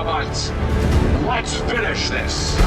Давайте. Let's finish this.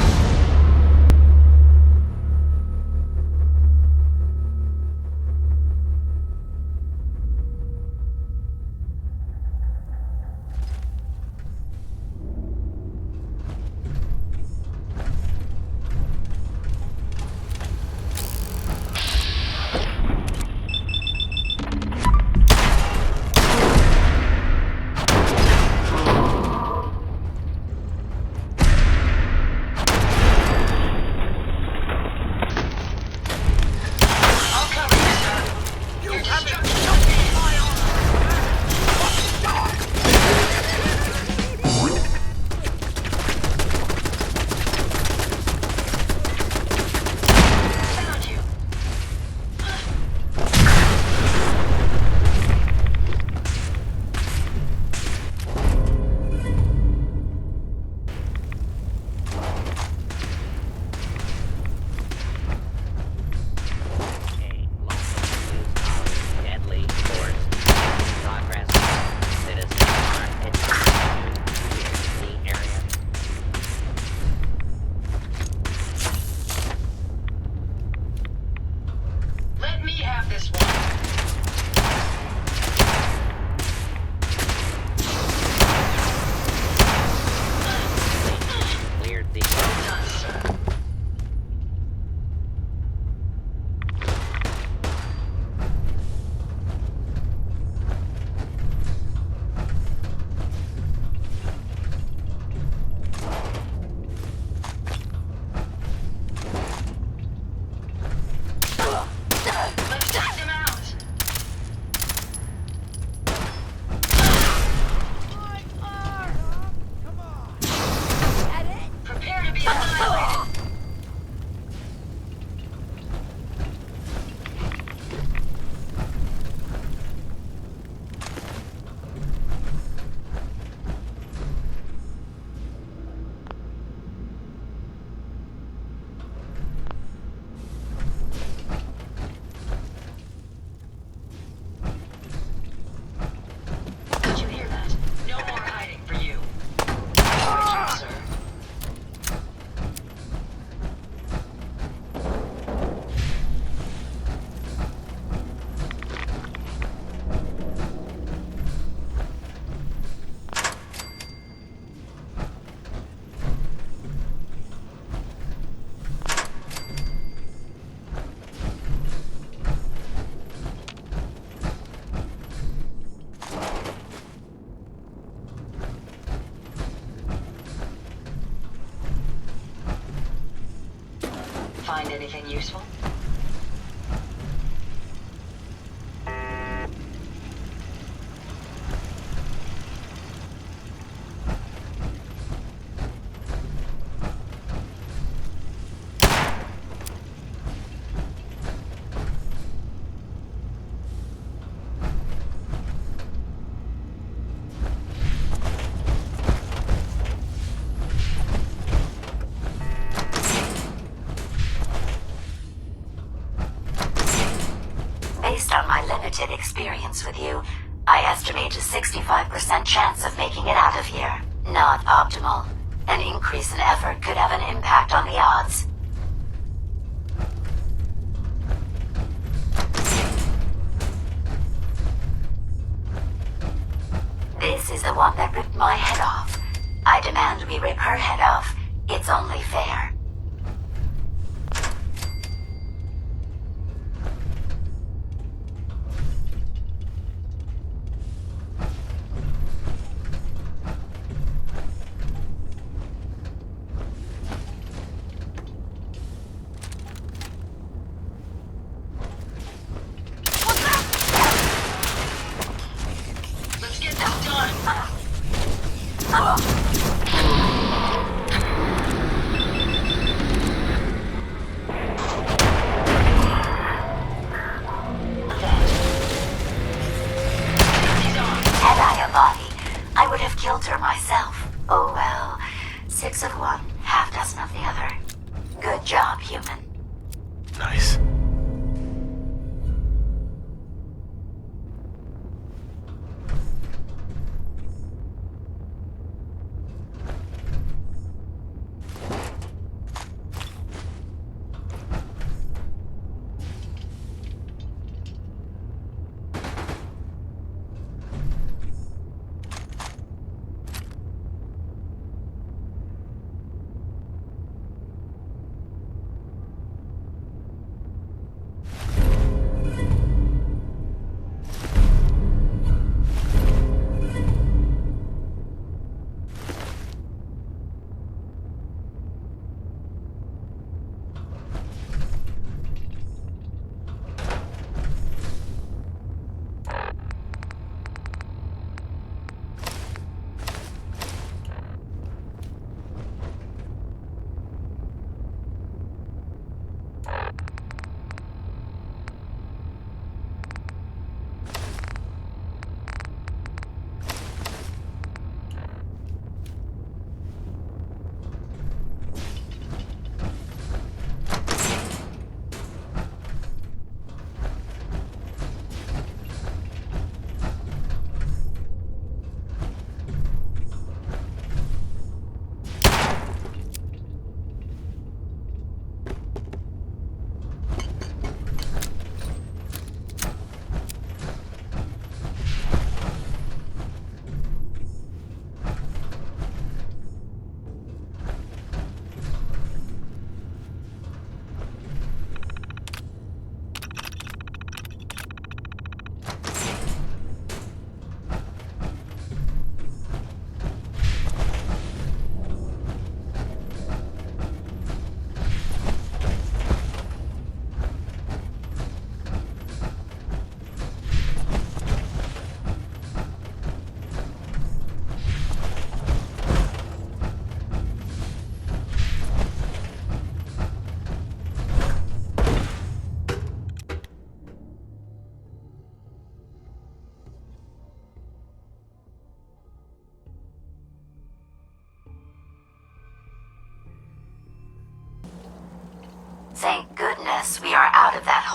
Find anything useful? Based on my limited experience with you, I estimate a 65% chance of making it out of here. Not optimal. An increase in effort could have an impact on the odds. This is the one that ripped my head off. I demand we rip her head off. It's only fair. Nice.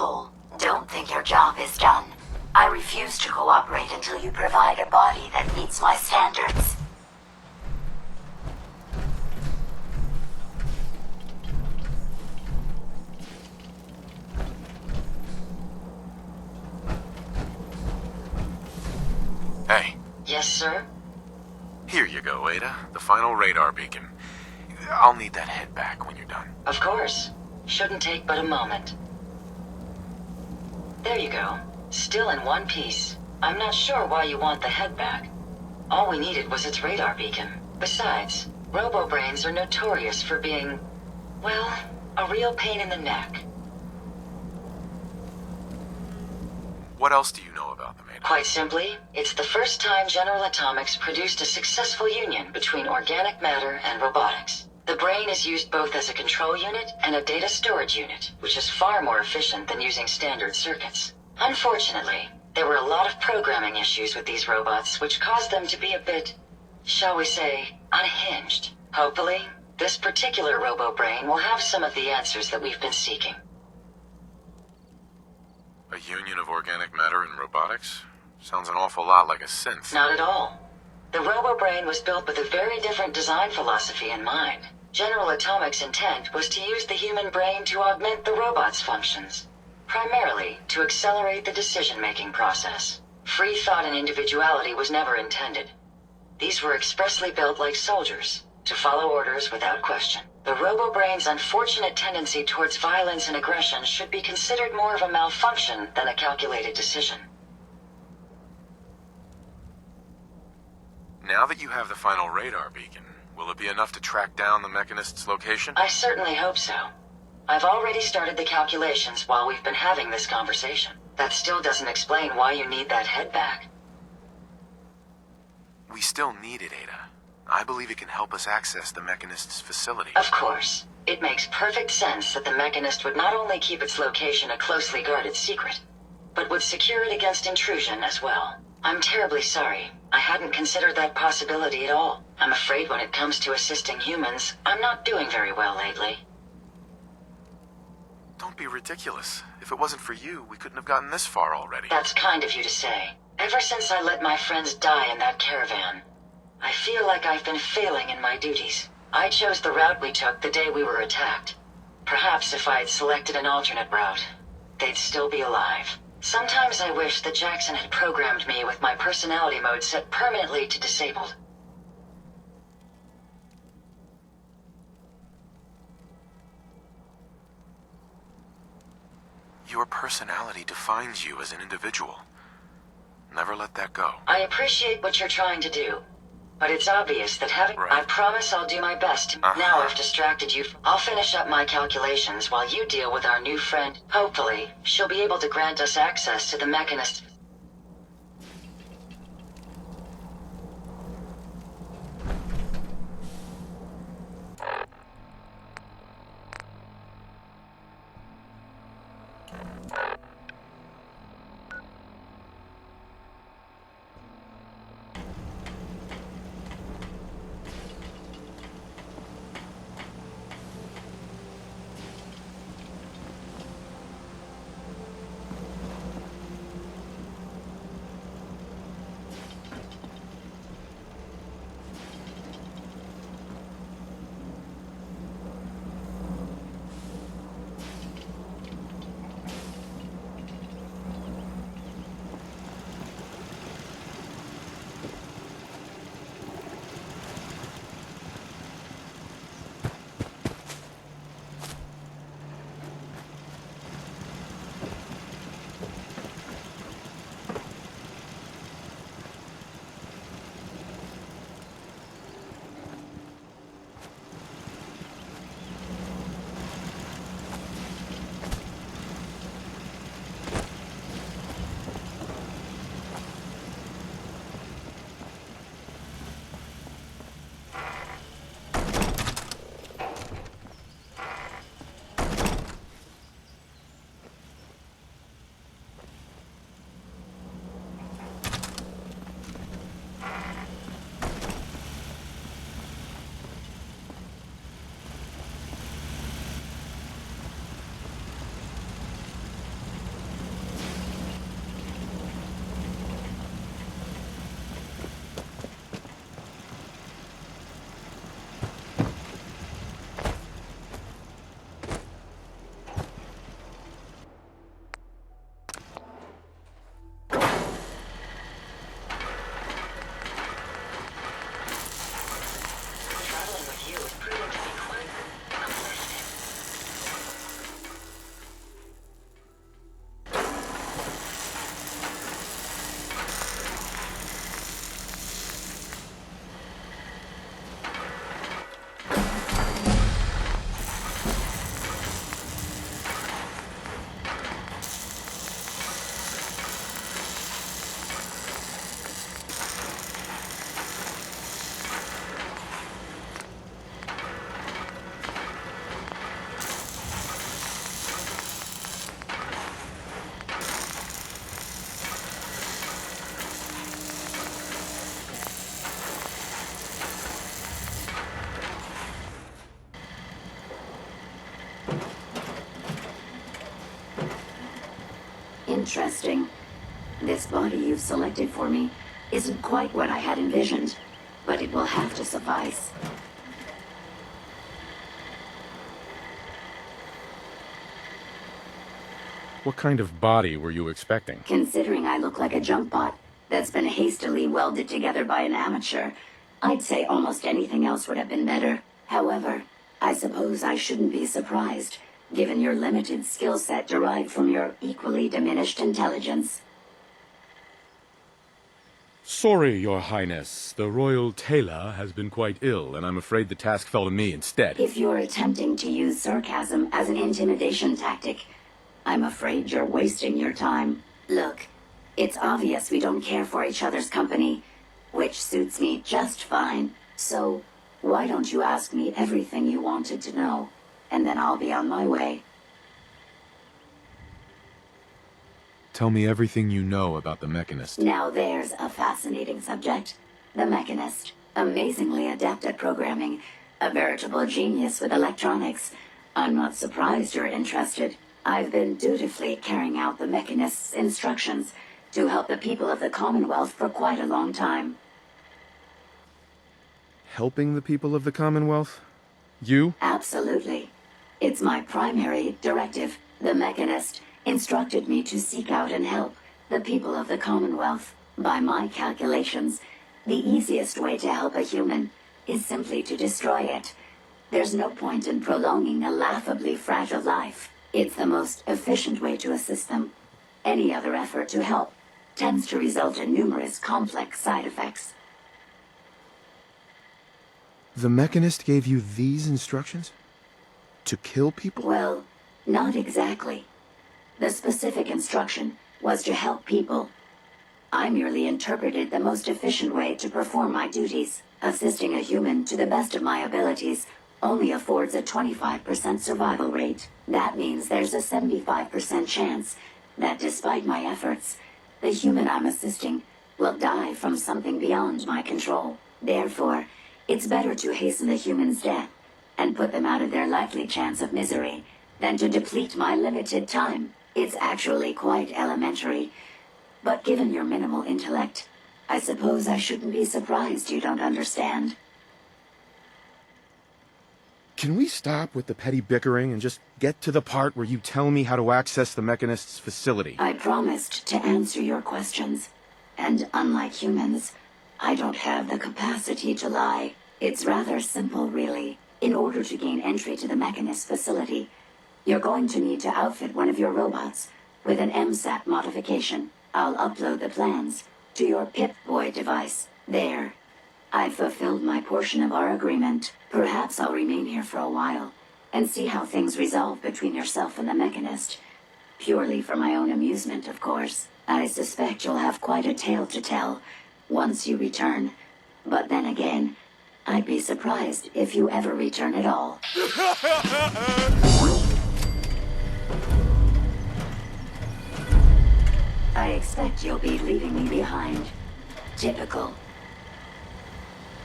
whole. Don't think your job is done. I refuse to cooperate until you provide a body that meets my standards. Hey. Yes, sir? Here you go, Ada. The final radar beacon. I'll need that head back when you're done. Of course. Shouldn't take but a moment. There you go. Still in one piece. I'm not sure why you want the head back. All we needed was its radar beacon. Besides, robo-brains are notorious for being, well, a real pain in the neck. What else do you know about them, Ada? Quite simply, it's the first time General Atomics produced a successful union between organic matter and robotics. The brain is used both as a control unit and a data storage unit, which is far more efficient than using standard circuits. Unfortunately, there were a lot of programming issues with these robots, which caused them to be a bit, shall we say, unhinged. Hopefully, this particular robo-brain will have some of the answers that we've been seeking. A union of organic matter and robotics? Sounds an awful lot like a synth. Not at all. The robo-brain was built with a very different design philosophy in mind. General Atomics' intent was to use the human brain to augment the robot's functions, primarily to accelerate the decision-making process. Free thought and individuality was never intended. These were expressly built like soldiers, to follow orders without question. The robo-brain's unfortunate tendency towards violence and aggression should be considered more of a malfunction than a calculated decision. Now that you have the final radar beacon, will it be enough to track down the mechanist's location? I certainly hope so. I've already started the calculations while we've been having this conversation. That still doesn't explain why you need that head back. We still need it, Ada. I believe it can help us access the mechanist's facility. Of course. It makes perfect sense that the mechanist would not only keep its location a closely guarded secret, but would secure it against intrusion as well. I'm terribly sorry. I hadn't considered that possibility at all. I'm afraid when it comes to assisting humans, I'm not doing very well lately. Don't be ridiculous. If it wasn't for you, we couldn't have gotten this far already. That's kind of you to say. Ever since I let my friends die in that caravan, I feel like I've been failing in my duties. I chose the route we took the day we were attacked. Perhaps if I had selected an alternate route, they'd still be alive. Sometimes I wish that Jackson had programmed me with my personality mode set permanently to disabled. Your personality defines you as an individual. Never let that go. I appreciate what you're trying to do, but it's obvious that having... Right. I promise I'll do my best. Now I've distracted you. I'll finish up my calculations while you deal with our new friend. Hopefully, she'll be able to grant us access to the mechanist. Interesting. This body you've selected for me isn't quite what I had envisioned, but it will have to suffice. What kind of body were you expecting? Considering I look like a junk bot that's been hastily welded together by an amateur, I'd say almost anything else would have been better. However, I suppose I shouldn't be surprised, given your limited skill set derived from your equally diminished intelligence. Sorry, Your Highness. The royal tailor has been quite ill, and I'm afraid the task fell to me instead. If you're attempting to use sarcasm as an intimidation tactic, I'm afraid you're wasting your time. Look, it's obvious we don't care for each other's company, which suits me just fine. So, why don't you ask me everything you wanted to know, and then I'll be on my way. Tell me everything you know about the Mechanist. Now there's a fascinating subject. The Mechanist, amazingly adept at programming, a veritable genius with electronics. I'm not surprised you're interested. I've been dutifully carrying out the Mechanist's instructions to help the people of the Commonwealth for quite a long time. Helping the people of the Commonwealth? You? Absolutely. It's my primary directive. The Mechanist instructed me to seek out and help the people of the Commonwealth. By my calculations, the easiest way to help a human is simply to destroy it. There's no point in prolonging a laughably fragile life. It's the most efficient way to assist them. Any other effort to help tends to result in numerous complex side effects. The Mechanist gave you these instructions? To kill people? Well, not exactly. The specific instruction was to help people. I merely interpreted the most efficient way to perform my duties. Assisting a human to the best of my abilities only affords a 25% survival rate. That means there's a 75% chance that despite my efforts, the human I'm assisting will die from something beyond my control. Therefore, it's better to hasten the human's death and put them out of their likely chance of misery than to deplete my limited time. It's actually quite elementary, but given your minimal intellect, I suppose I shouldn't be surprised you don't understand. Can we stop with the petty bickering and just get to the part where you tell me how to access the Mechanist's facility? I promised to answer your questions, and unlike humans, I don't have the capacity to lie. It's rather simple, really. In order to gain entry to the Mechanist facility, you're going to need to outfit one of your robots with an MSAT modification. I'll upload the plans to your Pip-Boy device. There. I've fulfilled my portion of our agreement. Perhaps I'll remain here for a while and see how things resolve between yourself and the Mechanist. Purely for my own amusement, of course. I suspect you'll have quite a tale to tell once you return. But then again, I'd be surprised if you ever return at all. I expect you'll be leaving me behind. Typical.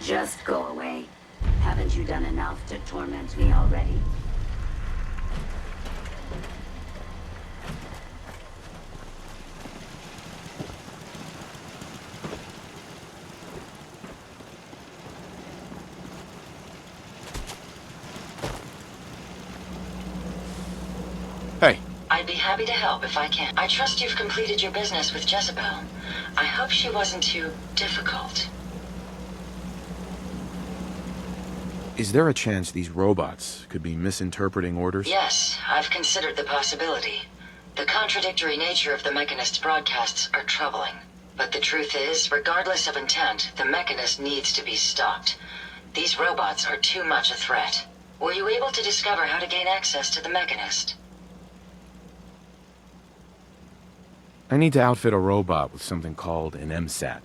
Just go away. Haven't you done enough to torment me already? Hey. I'd be happy to help if I can. I trust you've completed your business with Jezebel. I hope she wasn't too difficult. Is there a chance these robots could be misinterpreting orders? Yes, I've considered the possibility. The contradictory nature of the Mechanist's broadcasts are troubling. But the truth is, regardless of intent, the Mechanist needs to be stopped. These robots are too much a threat. Were you able to discover how to gain access to the Mechanist? I need to outfit a robot with something called an MSAT.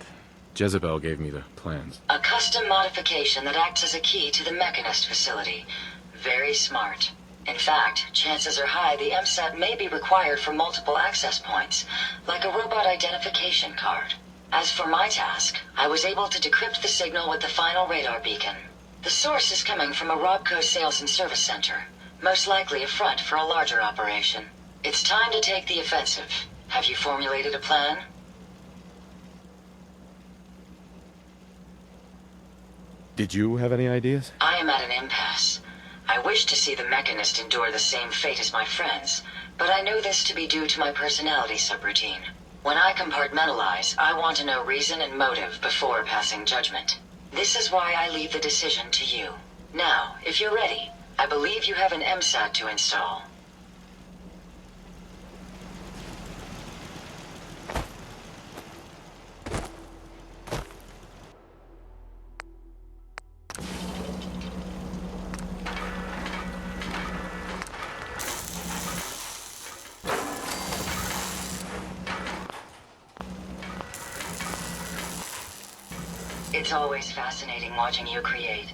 Jezebel gave me the plans. A custom modification that acts as a key to the Mechanist facility. Very smart. In fact, chances are high the MSAT may be required for multiple access points, like a robot identification card. As for my task, I was able to decrypt the signal with the final radar beacon. The source is coming from a Robco sales and service center, most likely a front for a larger operation. It's time to take the offensive. Have you formulated a plan? Did you have any ideas? I am at an impasse. I wish to see the mechanist endure the same fate as my friends, but I know this to be due to my personality subroutine. When I compartmentalize, I want to know reason and motive before passing judgment. This is why I leave the decision to you. Now, if you're ready, I believe you have an MSAT to install. It's always fascinating watching you create.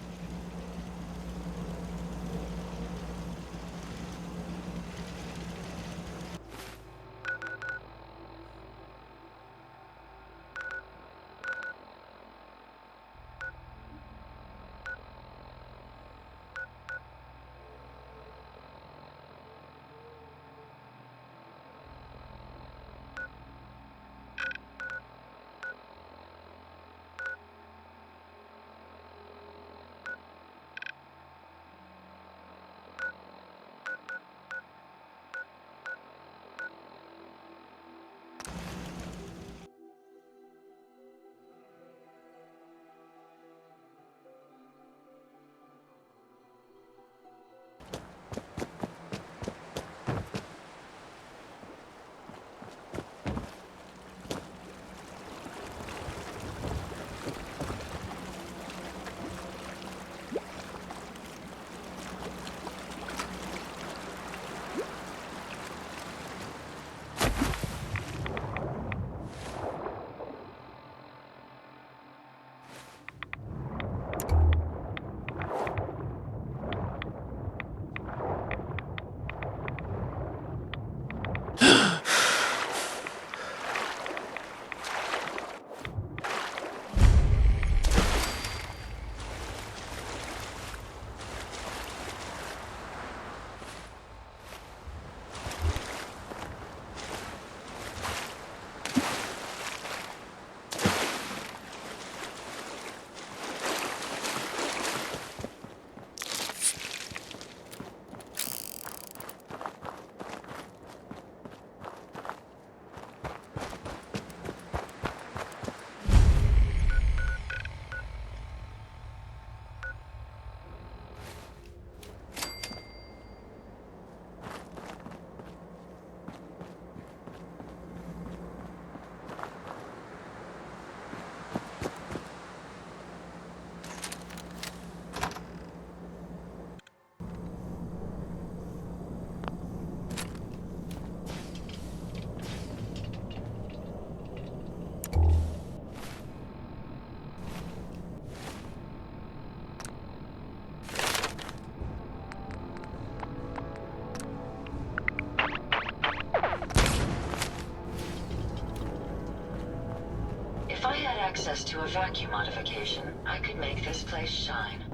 If I had access to a vacuum modification, I could make this place shine.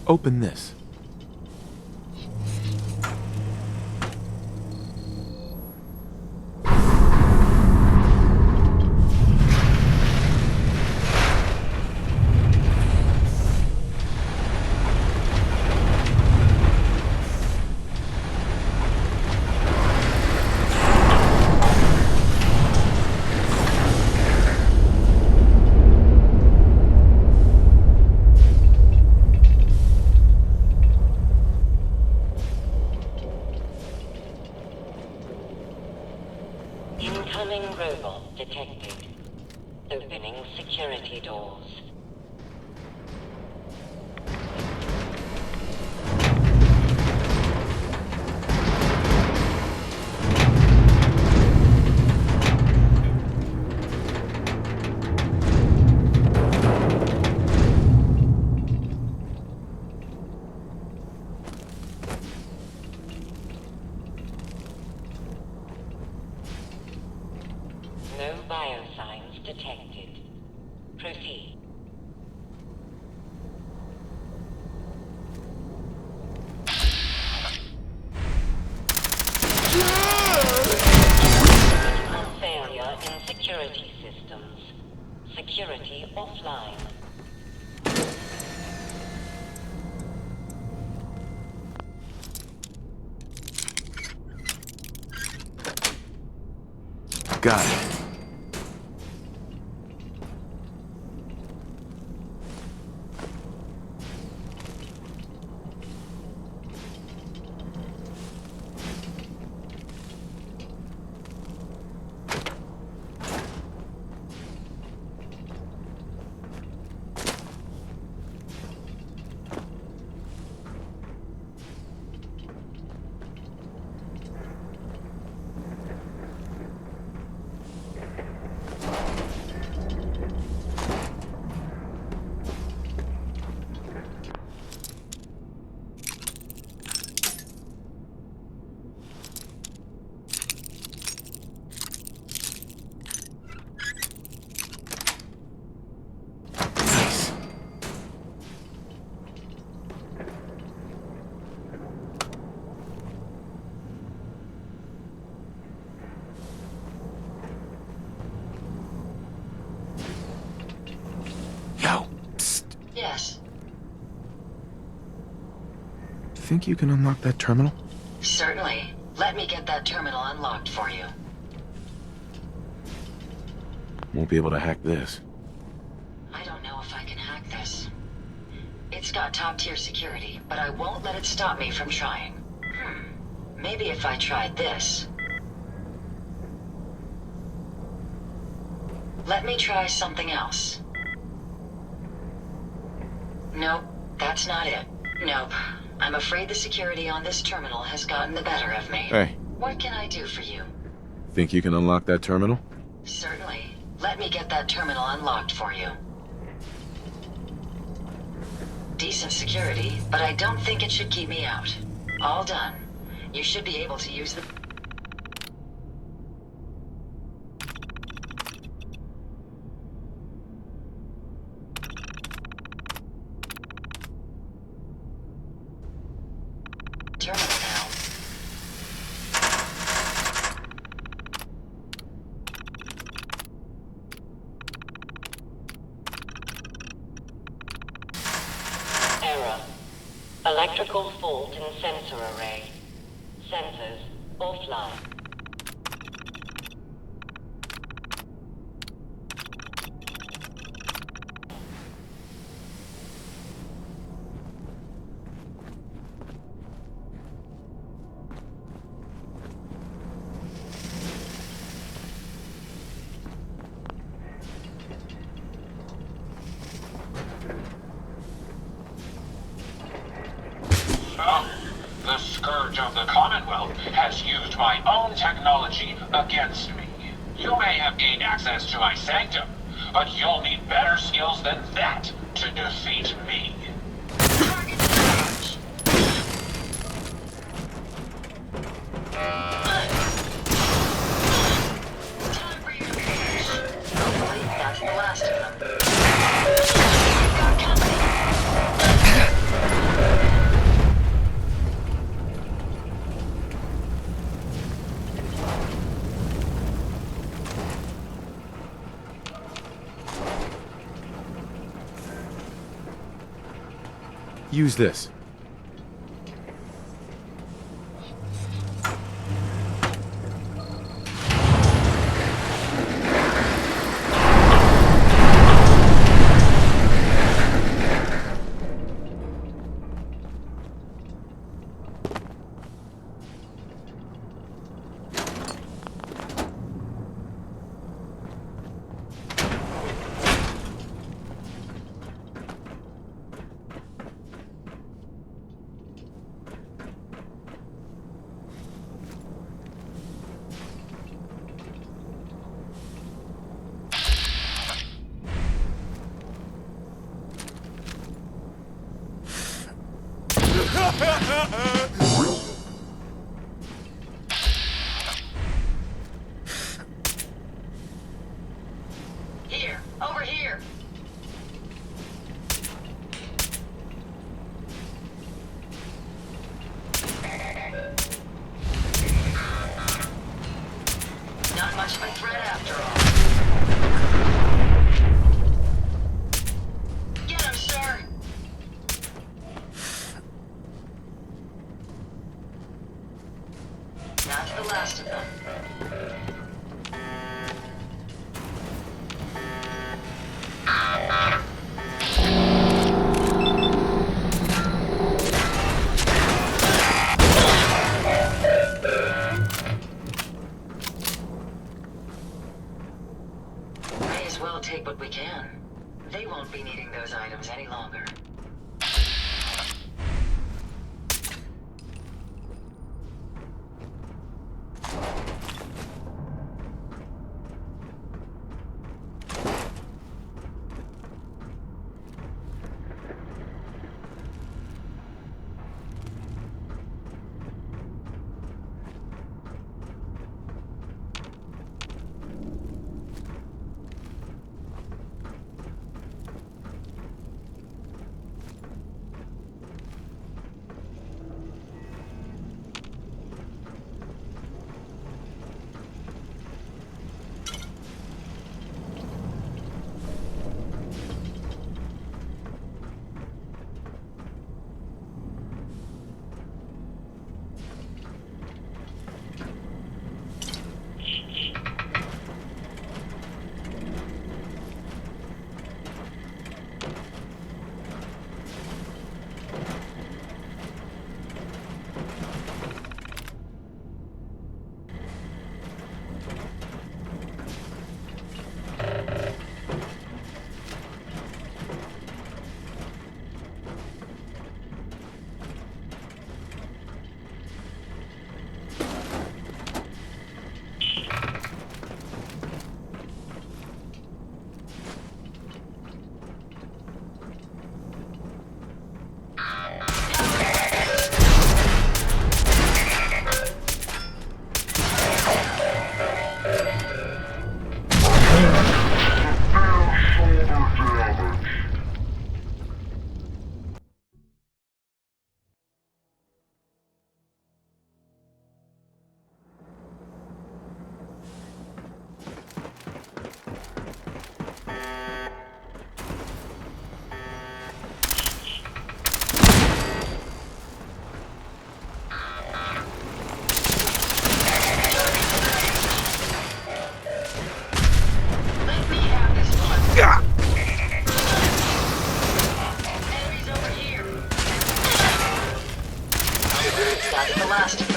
Open this. Incoming robot detected. Opening security doors. Proceed. Failure in security systems. Security offline. Got it. Yes. Think you can unlock that terminal? Certainly. Let me get that terminal unlocked for you. Won't be able to hack this. I don't know if I can hack this. It's got top-tier security, but I won't let it stop me from trying. Maybe if I tried this. Let me try something else. Nope, that's not it. Nope. I'm afraid the security on this terminal has gotten the better of me. Hey. What can I do for you? Think you can unlock that terminal? Certainly. Let me get that terminal unlocked for you. Decent security, but I don't think it should keep me out. All done. You should be able to use the... terminal now. Error. Electrical fault in sensor array. Sensors offline. Oh, the scourge of the Commonwealth has used my own technology against me. You may have gained access to my sanctum, but you'll need better skills than that to defeat me. Target charge. Time for you to finish. Hopefully, that's the last of them. You've got company. Use this. That's the last of them. May as well take what we can. They won't be needing those items any longer.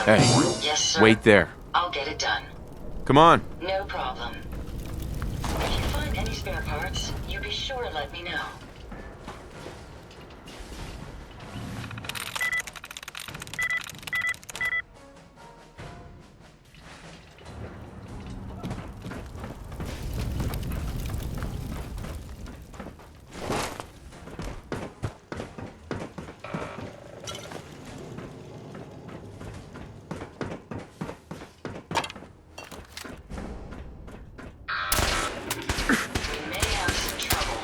Hey, Yes, sir. wait there. I'll get it done. Come on. No problem. If you find any spare parts, you be sure to let me know. We may have some trouble.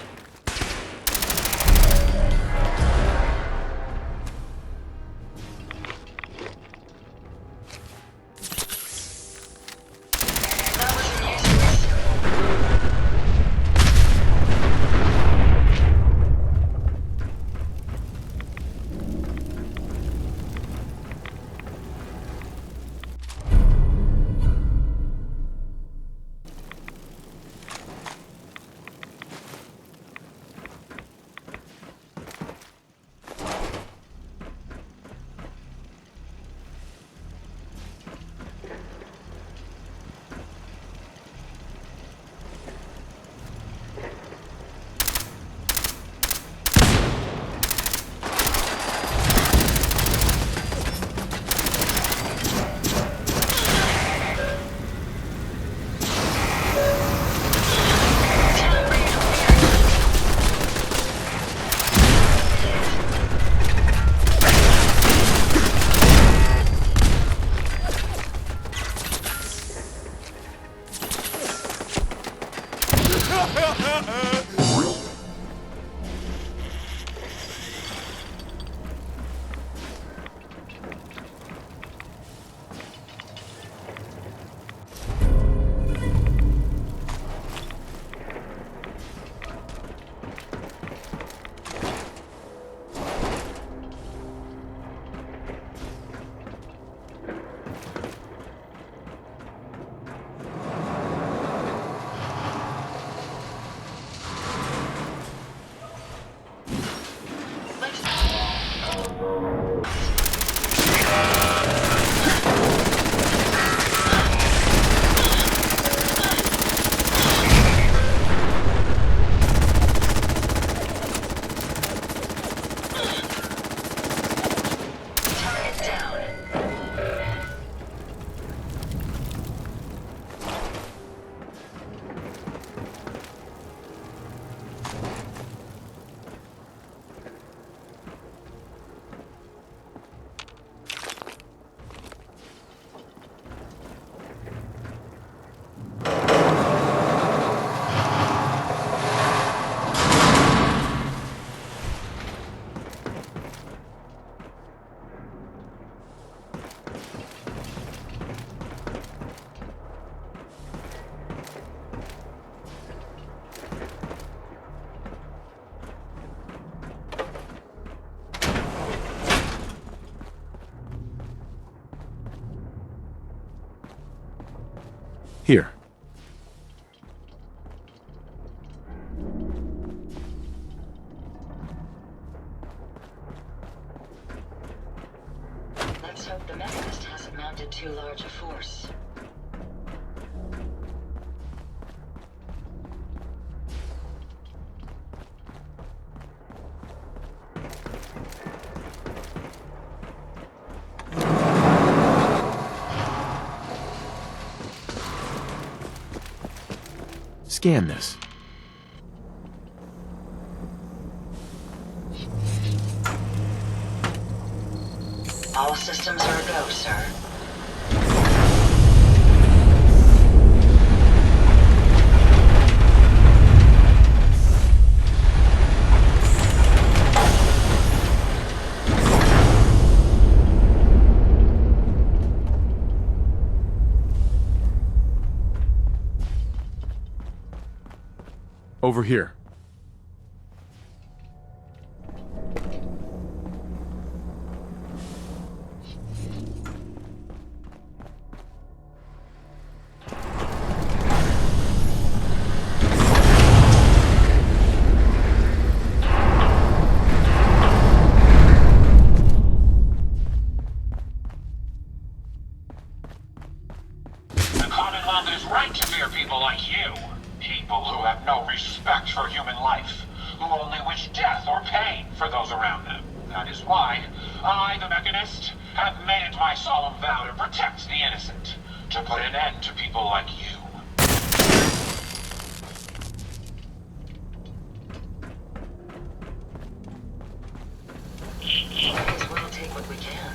Here. Let's hope the mechanist hasn't mounted too large a force. Scan this. All systems are a go, sir. Over here. The Commonwealth is right to fear people like you. People who have no respect for human life, who only wish death or pain for those around them. That is why I, the Mechanist, have made it my solemn vow to protect the innocent, to put an end to people like you. Might as well take what we can.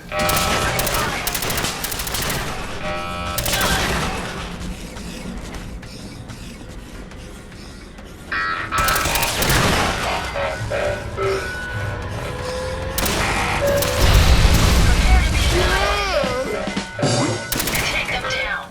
Take them down.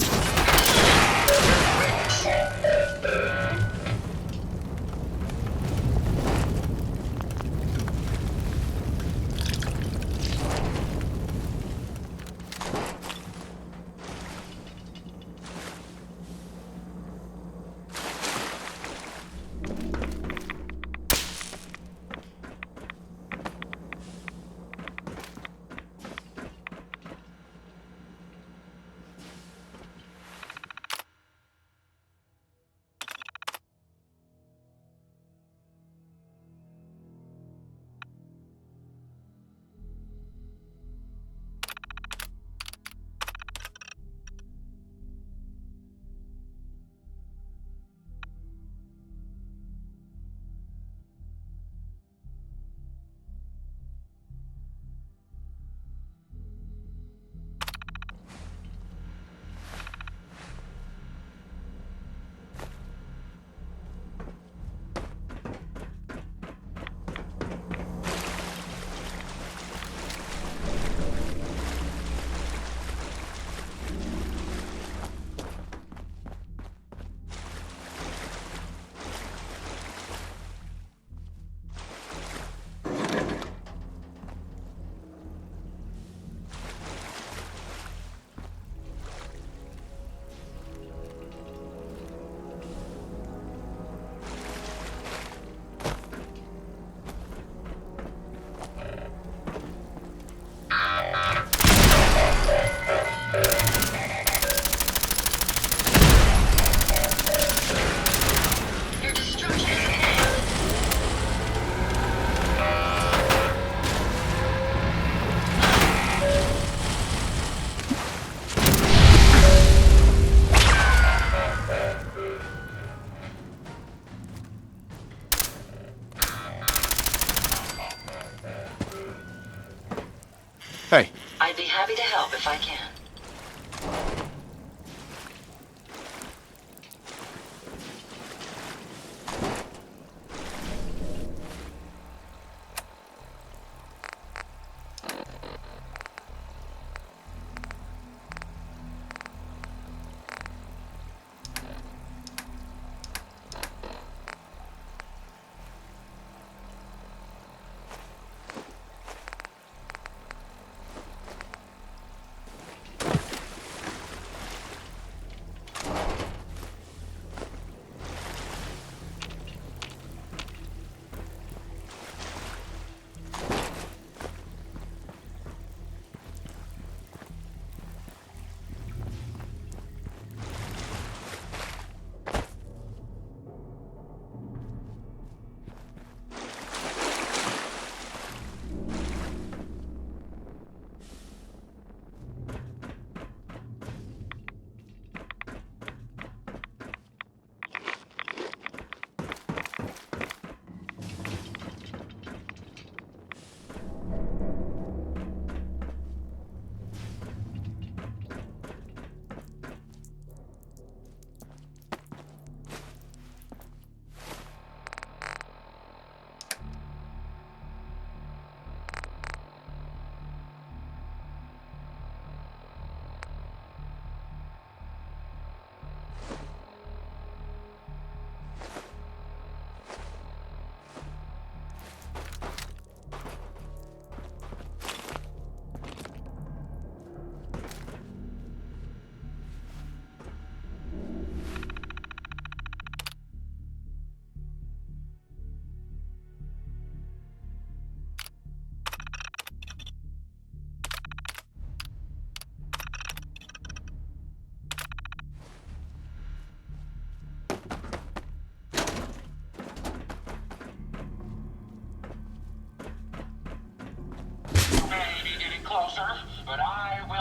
Hey, I'd be happy to help if I can.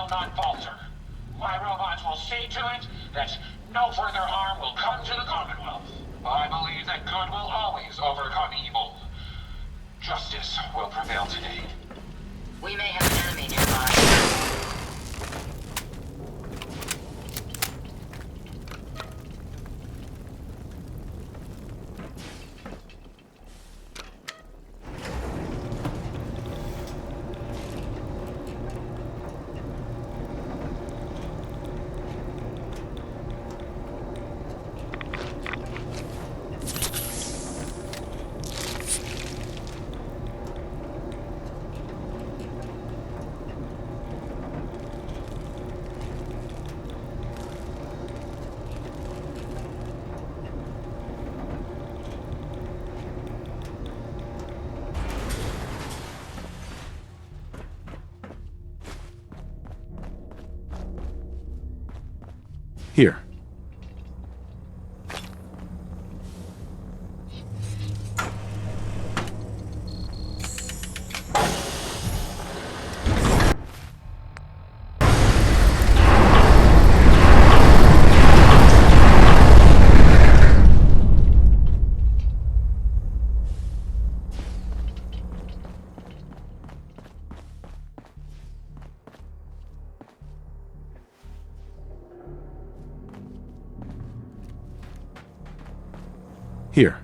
will not falter. My robots will see to it that no further harm will come to the Commonwealth. I believe that good will always overcome evil. Justice will prevail today. We may have an enemy nearby. Here. Here.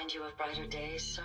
remind you of brighter days, sir?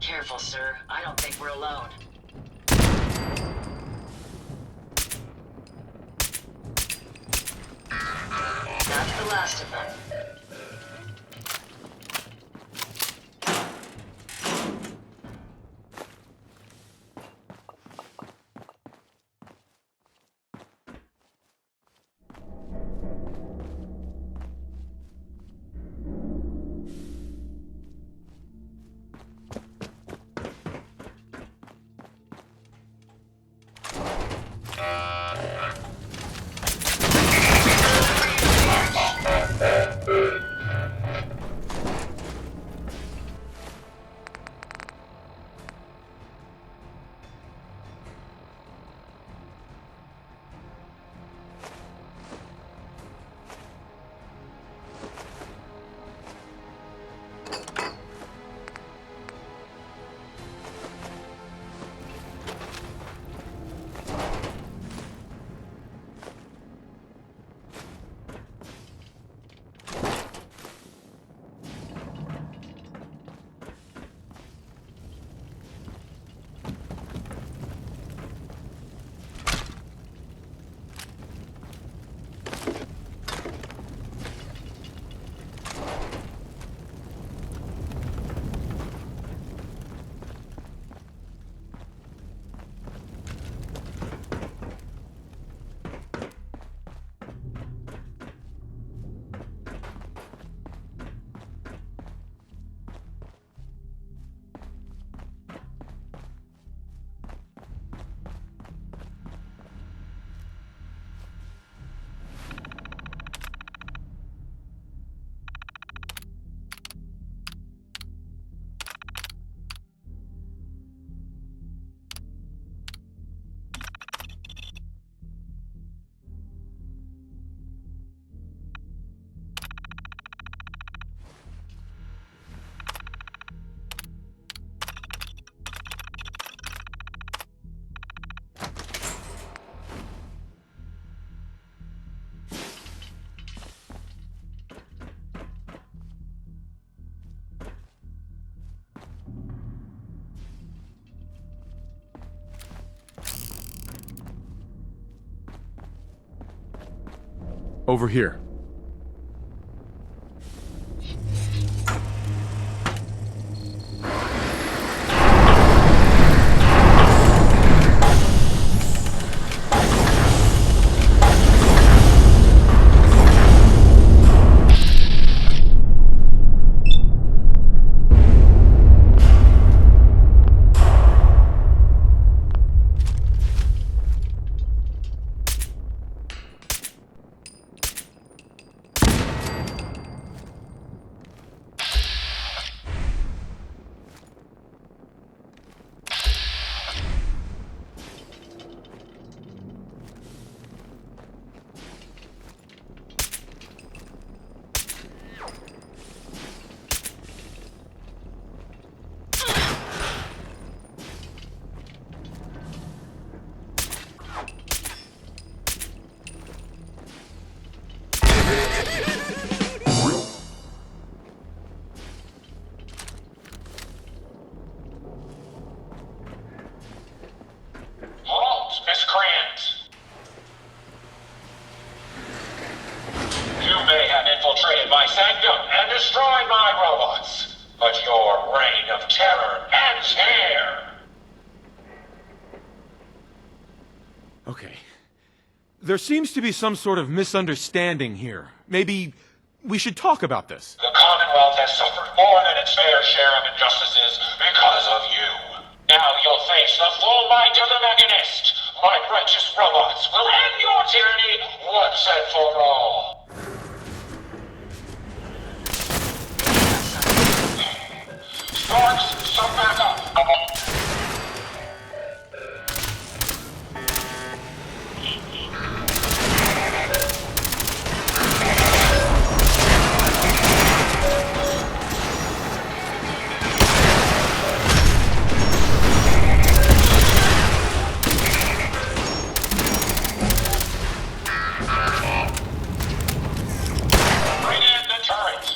Careful, sir. I don't think we're alone. That's the last of them. Over here. Okay. There seems to be some sort of misunderstanding here. Maybe we should talk about this. The Commonwealth has suffered more than its fair share of injustices because of you. Now you'll face the full might of the Mechanist. My righteous robots will end your tyranny once and for all. Sparks, some backup. Bring in the turret.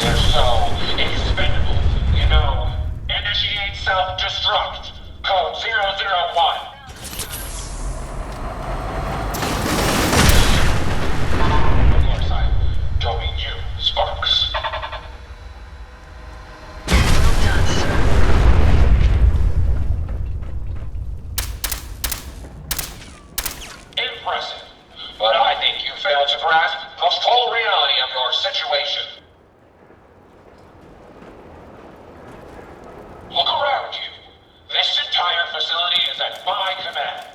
They're so expendable, you know. Initiate self-destruct. Code 001. Of course, I don't mean you, Sparks. Well done, sir. Impressive. But I think you failed to grasp the full reality of your situation. Look around you. This entire facility is at my command.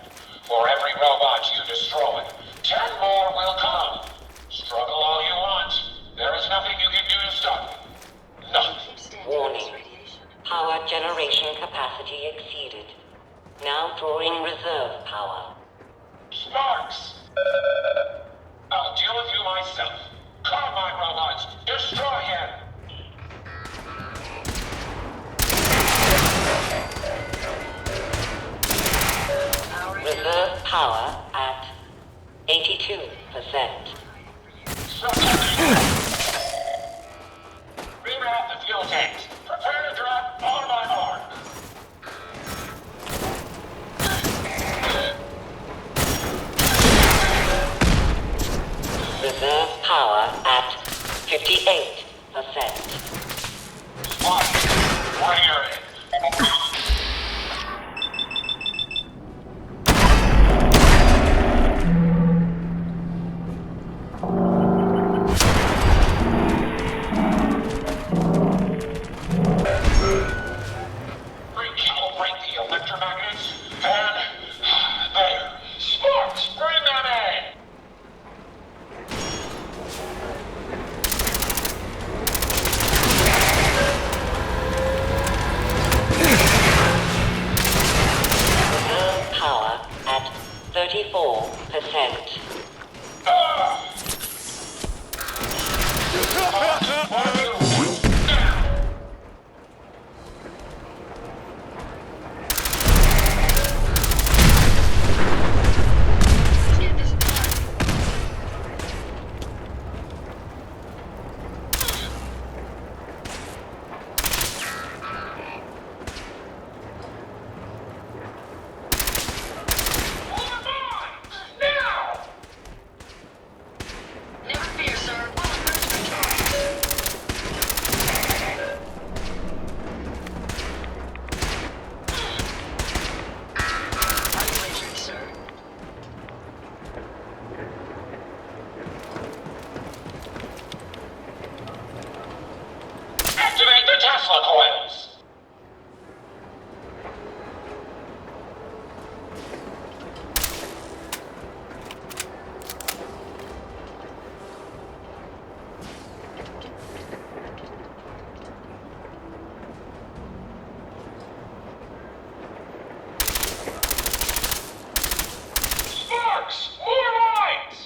For every robot you destroy, 10 more will come. Struggle all you want. There is nothing you can do to stop me. Nothing. Warning. Power generation capacity exceeded. Now drawing reserve power. Sparks! I'll deal with you myself. Come, my robots. Destroy him. Reserve power at 82%. Reroute the fuel tanks. Prepare to drop on my mark. Reserve power at 58%. What are you in? Break the electromagnets, and there. Sparks, bring them in! Reserve power at 34%. What do you want now? Let's get this done. Now! Never fear, sir. We'll approach control. Calculation, sir. Activate the Tesla coils! Sparks! More lights!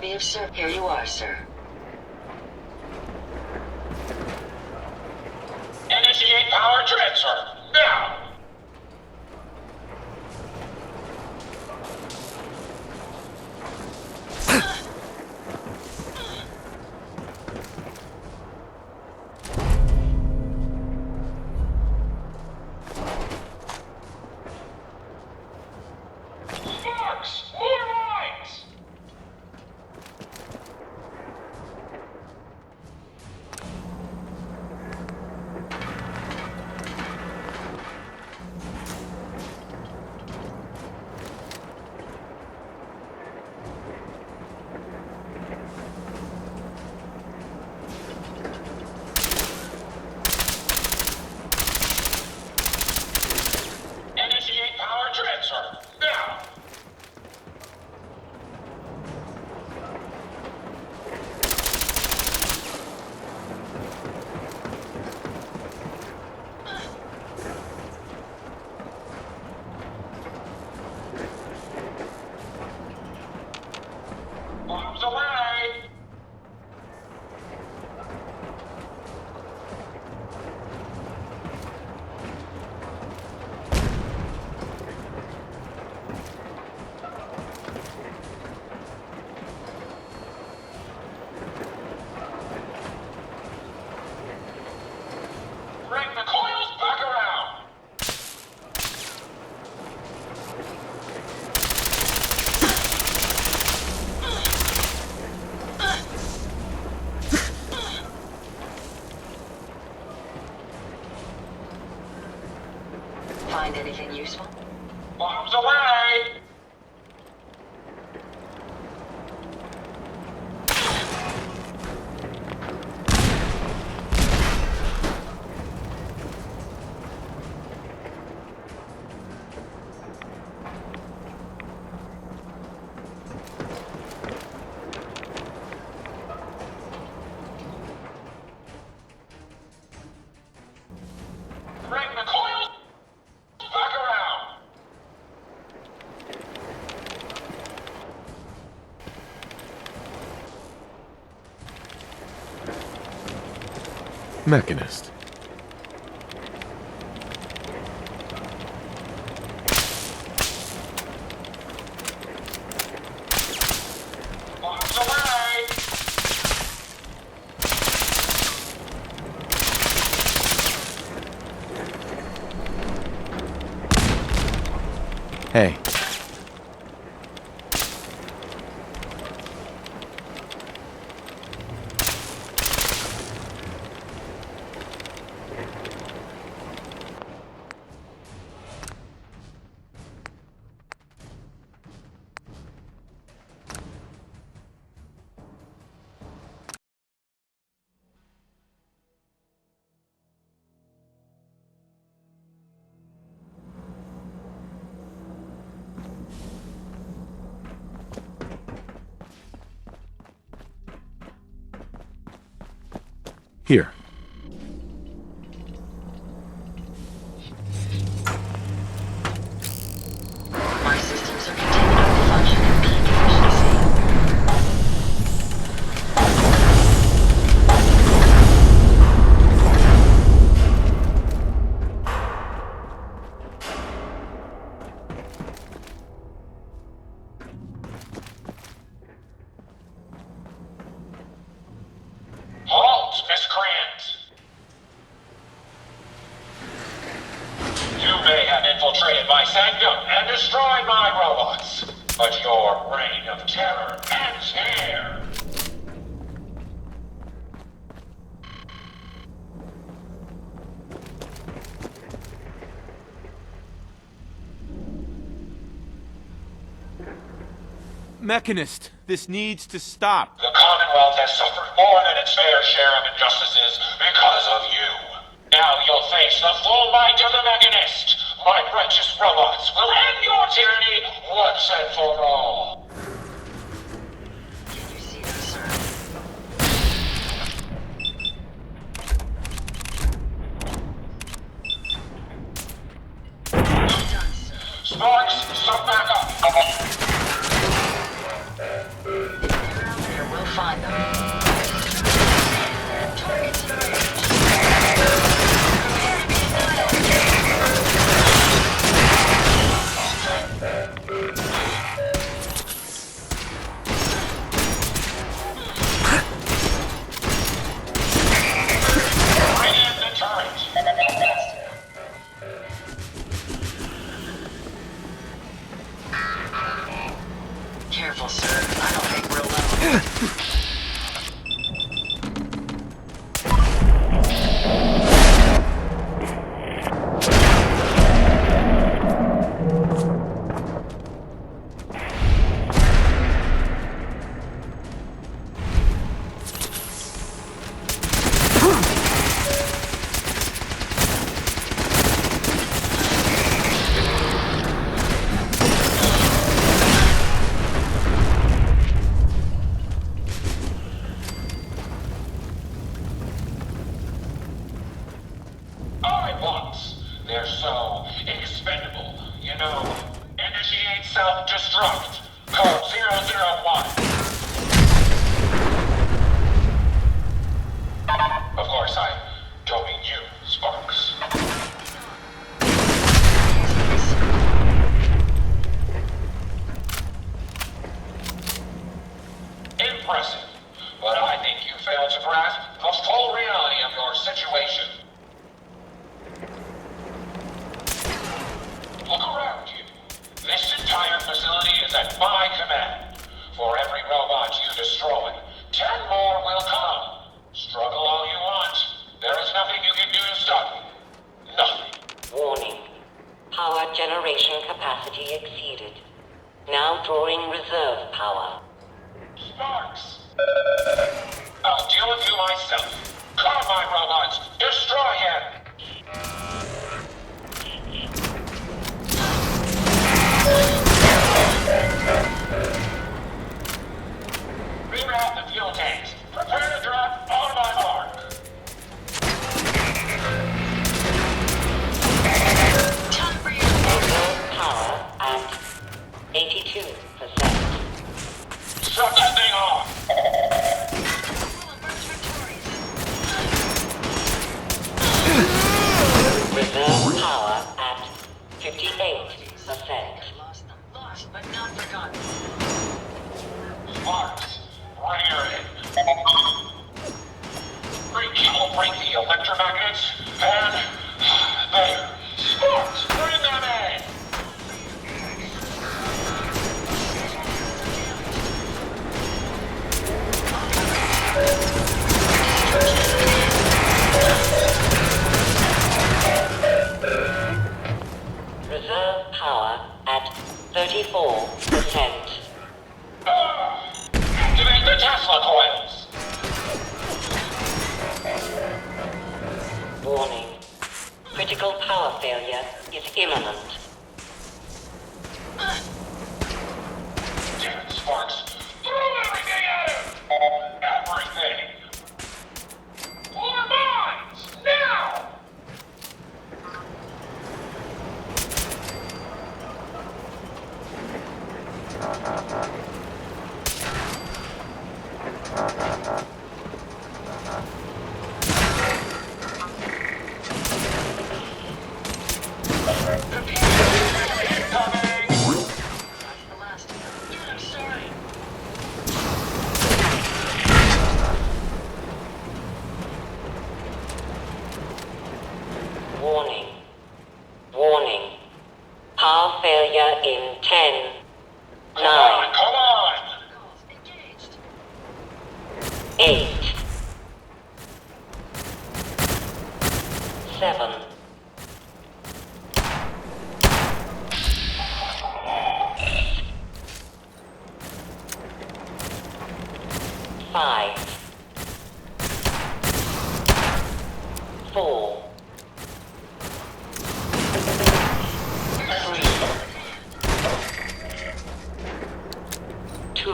be of service? Here you are, sir. Initiate power transfer, now! Sparks! More lights! Initiate power transfer, now! Bombs away! Bring the coils back around! Find anything useful? Bombs away! Bring the coils back around! Mechanist. Bombs away! Hey. Here. My systems are continuing to function at peak efficiency. Halt, miscreant! You may have infiltrated my sanctum and destroyed my robots, but your reign of terror ends here! Mechanist, this needs to stop. The Commonwealth has suffered more than its fair share of injustices because of you. Now you'll face the full might of the Mechanist. My righteous robots will end your tyranny once and for all. Can you see them, sir? Done, sir. Sparks, some backup. They're wants. They're so expendable, you know. Initiate self-destruct. Code 001. Of course, I don't mean you, Sparks. Impressive, but I think you failed to grasp the full reality of your situation. Look around you. This entire facility is at my command. For every robot you destroy, 10 more will come. Struggle all you want. There is nothing you can do to stop me. Nothing. Warning. Power generation capacity exceeded. Now drawing reserve power. Sparks! I'll deal with you myself. Calm my robots. Destroy him! Reroute the fuel tanks. Prepare to drop on my mark. Reserve power at 82%. Shut this thing off! Reserve power at 58%. Lost, but not forgotten. Sparks, rear it. Recalibrate the electromagnets, and there. Sparks, bring them in! Reserve power at 34%. Activate the Tesla coils! Warning. Critical power failure is imminent. Damn it, Sparks! Throw everything at him! Everything! More mines! Now! Warning. Warning. Power failure in 10, Come on, 9, come on! 8, 7, 5, 4, 3, 2,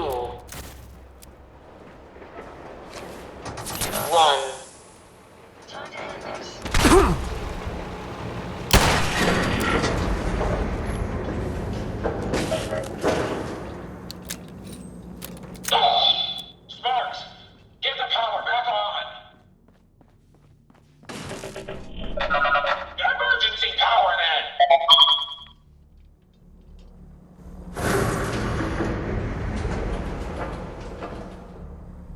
1. Time to end this. Sparks, get the power back on! Emergency power then!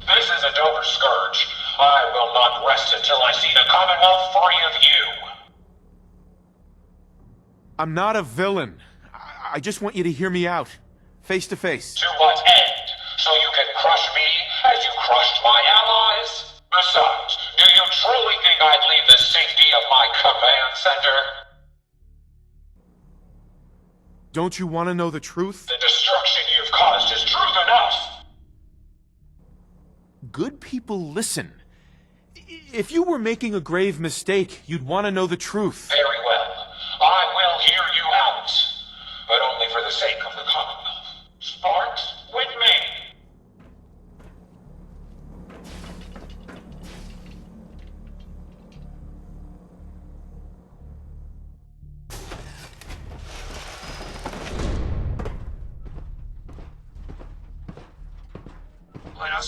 This is a Dover scourge. I will not rest until I see the Commonwealth free of you. I'm not a villain. I just want you to hear me out. Face to face. To what end? So you can crush me as you crushed my allies? Besides, do you truly think I'd leave the safety of my command center? Don't you want to know the truth? The destruction you've caused is truth enough. Good people listen. If you were making a grave mistake, you'd want to know the truth. Very well. I will hear you out. But only for the sake of the Commonwealth. Sparks, with me.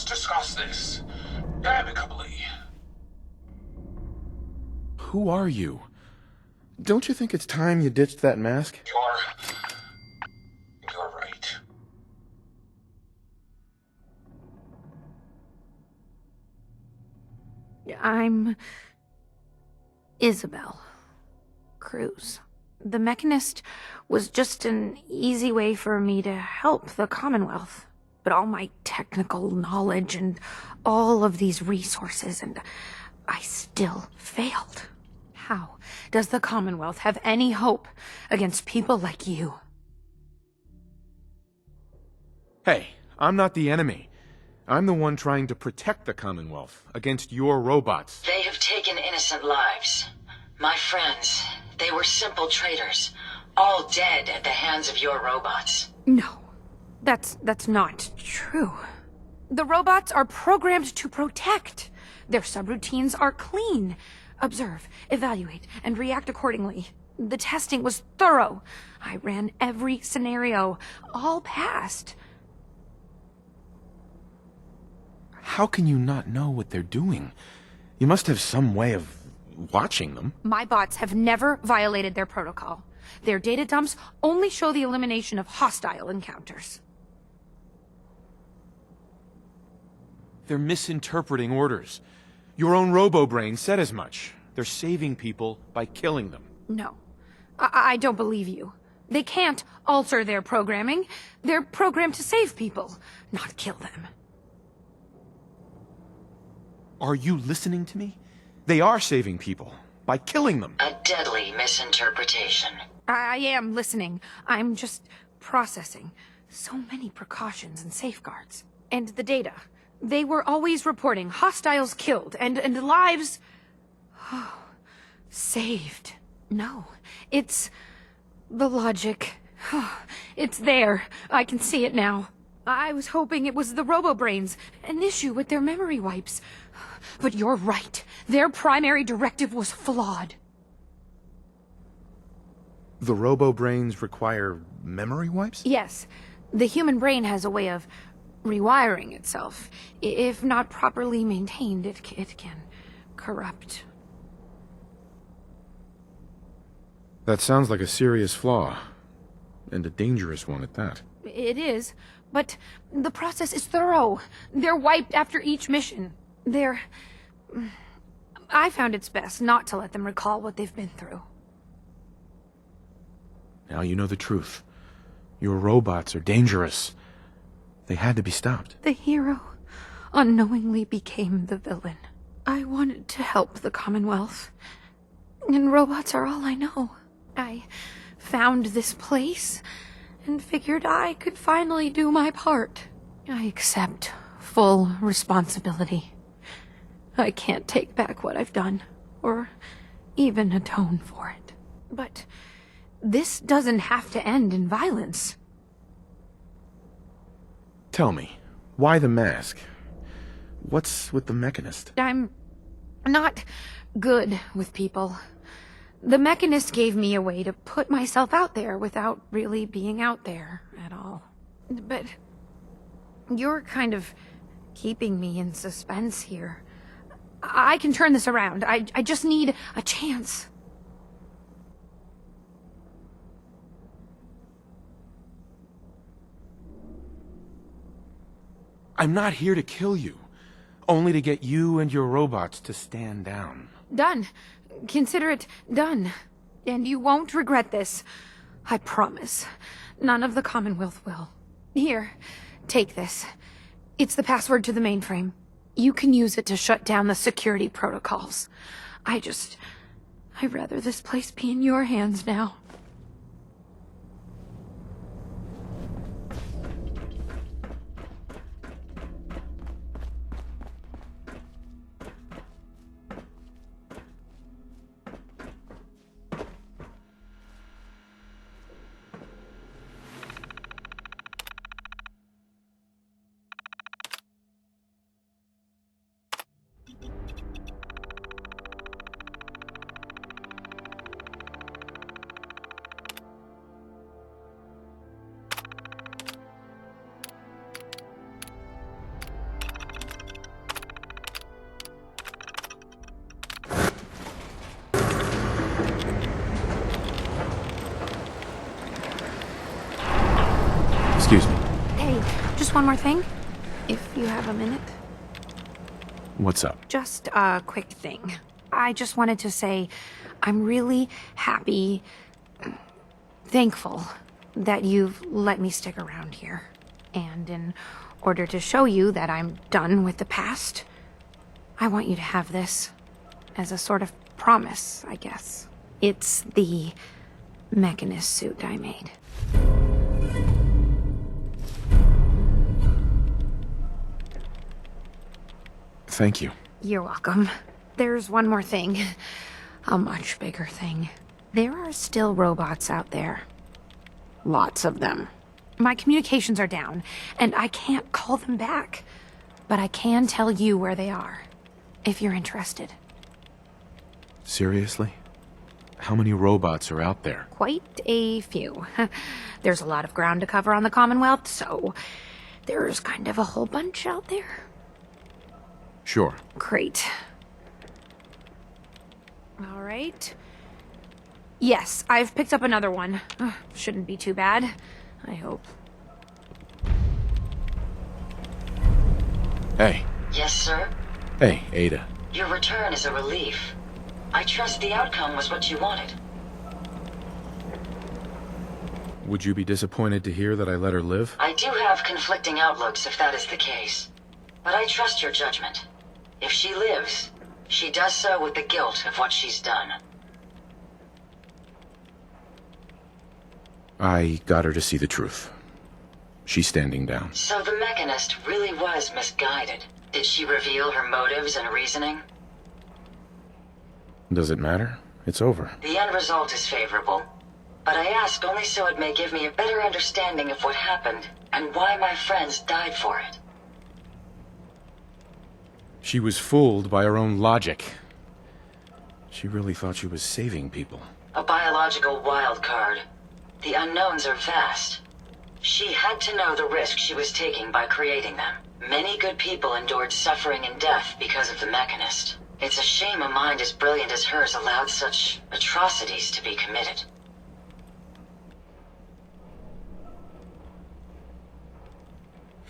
Let's discuss this amicably. Who are you? Don't you think it's time you ditched that mask? You're right. I'm Isabel Cruz. The Mechanist was just an easy way for me to help the Commonwealth. But all my technical knowledge and all of these resources, and I still failed. How does the Commonwealth have any hope against people like you? Hey, I'm not the enemy. I'm the one trying to protect the Commonwealth against your robots. They have taken innocent lives. My friends, they were simple traitors, all dead at the hands of your robots. No, that's not true. The robots are programmed to protect. Their subroutines are clean. Observe, evaluate, and react accordingly. The testing was thorough. I ran every scenario, all passed. How can you not know what they're doing? You must have some way of watching them. My bots have never violated their protocol. Their data dumps only show the elimination of hostile encounters. They're misinterpreting orders. Your own robo-brain said as much. They're saving people by killing them. No, I don't believe you. They can't alter their programming. They're programmed to save people, not kill them. Are you listening to me? They are saving people by killing them. A deadly misinterpretation. I am listening. I'm just processing. So many precautions and safeguards. And the data. They were always reporting hostiles killed and lives saved. No, it's the logic. It's there. I can see it now. I was hoping it was the robo-brains, an issue with their memory wipes. But you're right. Their primary directive was flawed. The robo-brains require memory wipes? Yes. The human brain has a way of rewiring itself. If not properly maintained, it can corrupt. That sounds like a serious flaw. And a dangerous one at that. It is, but the process is thorough. They're wiped after each mission. I found it's best not to let them recall what they've been through. Now you know the truth. Your robots are dangerous. They had to be stopped. The hero unknowingly became the villain. I wanted to help the Commonwealth, and robots are all I know. I found this place and figured I could finally do my part. I accept full responsibility. I can't take back what I've done, or even atone for it. But this doesn't have to end in violence. Tell me, why the mask? What's with the Mechanist? I'm not good with people. The Mechanist gave me a way to put myself out there without really being out there at all. But you're kind of keeping me in suspense here. I can turn this around. I just need a chance. I'm not here to kill you. Only to get you and your robots to stand down. Done. Consider it done. And you won't regret this. I promise. None of the Commonwealth will. Here, take this. It's the password to the mainframe. You can use it to shut down the security protocols. I'd rather this place be in your hands now. Excuse me. Hey, just one more thing, if you have a minute. What's up? Just a quick thing. I just wanted to say I'm really happy, thankful that you've let me stick around here. And in order to show you that I'm done with the past, I want you to have this as a sort of promise, I guess. It's the mechanist suit I made. Thank you. You're welcome. There's one more thing. A much bigger thing. There are still robots out there. Lots of them. My communications are down, and I can't call them back. But I can tell you where they are, if you're interested. Seriously? How many robots are out there? Quite a few. There's a lot of ground to cover on the Commonwealth, so there's kind of a whole bunch out there. Sure. Great. All right. Yes, I've picked up another one. Shouldn't be too bad, I hope. Hey. Yes, sir? Hey, Ada. Your return is a relief. I trust the outcome was what you wanted. Would you be disappointed to hear that I let her live? I do have conflicting outlooks if that is the case. But I trust your judgment. If she lives, she does so with the guilt of what she's done. I got her to see the truth. She's standing down. So the mechanist really was misguided. Did she reveal her motives and reasoning? Does it matter? It's over. The end result is favorable. But I ask only so it may give me a better understanding of what happened and why my friends died for it. She was fooled by her own logic. She really thought she was saving people. A biological wild card. The unknowns are vast. She had to know the risk she was taking by creating them. Many good people endured suffering and death because of the mechanist. It's a shame a mind as brilliant as hers allowed such atrocities to be committed.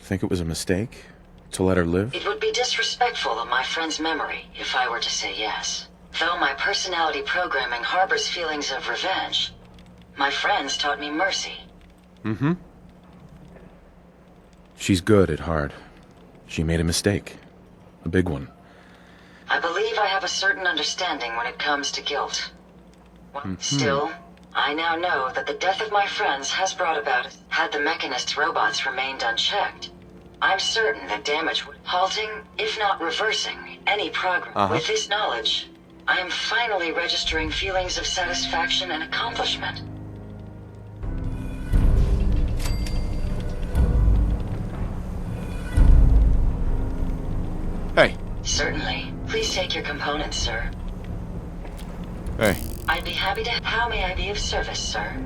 Think it was a mistake? To let her live? It would be disrespectful of my friend's memory if I were to say yes. Though my personality programming harbors feelings of revenge, my friends taught me mercy. Mm-hmm. She's good at heart. She made a mistake. A big one. I believe I have a certain understanding when it comes to guilt. Still, I now know that the death of my friends has brought about, had the mechanist's robots remained unchecked, I'm certain that damage would halting, if not reversing, any progress. With this knowledge, I am finally registering feelings of satisfaction and accomplishment. Hey. Certainly. Please take your components, sir. Hey. I'd be happy to... How may I be of service, sir?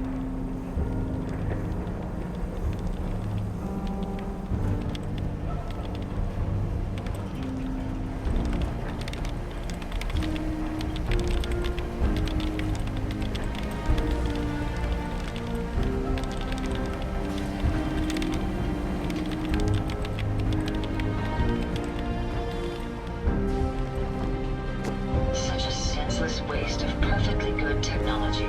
Such a senseless waste of perfectly good technology.